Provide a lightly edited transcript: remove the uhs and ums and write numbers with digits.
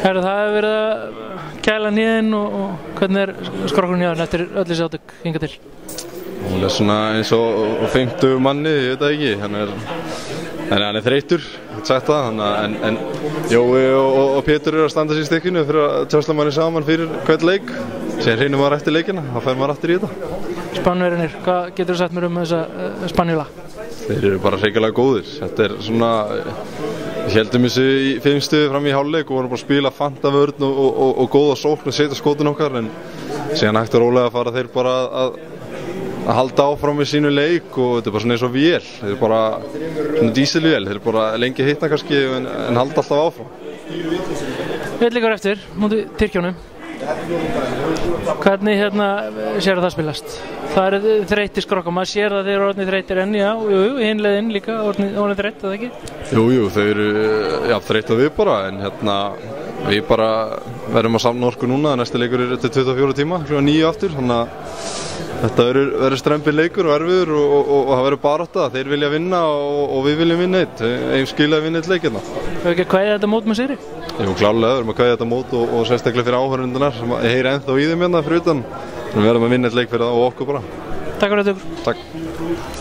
Það hefur verið að kæla nýðin og hvernig skrokkurinn hjá hann eftir öll þessi átök hingað til? Hún svona eins og 50 manni, ég veit það ekki, hann er þreyttur, sagt það, en Jói og Pétur eru að standa sér í stykkinu fyrir að tjósla manni saman fyrir hvern leik, síðan hreinum maður eftir leikina, þá fer maður aftur í þetta. Spánverjarnir, hvað getur þú sagt mér þessa Spánjóla? Þeir eru bara hrikalega góðir, þetta svona, við heldum þessu í 5 stuði fram í hálfleik og vorum bara að spila fantavörn og góða sókn og setja skotinn okkar, en síðan hægt og rólega fara þeir bara að halda áfram með sínu leik og þetta er bara svona eins og vél, þeir eru bara svona dísilvél, þeir eru bara lengi hitna kannski en halda alltaf áfram. Við líka eftir, mútið Tyrkjónum. Hvernig sér það spilast? Það eru þreytir skrokka, maður sér að þeir eru orðnir þreytir en já, hinleiðin líka orðnir þreytt, eða ekki? Jú, þau eru þreytt að við bara, en við bara verðum að samna orku núna, næsti leikur er til 24 tíma, kl. 9 aftur, þannig að þetta verður strembið leikur og erfiður og það verður barátta, þeir vilja vinna og við viljum vinna eitt, eigum skilja að vinna eitt leikina. Hefur ekki að kveðja þetta mót með sigri? Jú, klárlega, við erum að kveðja þetta mót og sérstaklega fyrir áhorfendunar sem ég heyri ennþá í þeim hérna fyrir utan, við verðum að vinna eitt leik fyrir það og okkur bara. Takk fyrir þetta. Takk.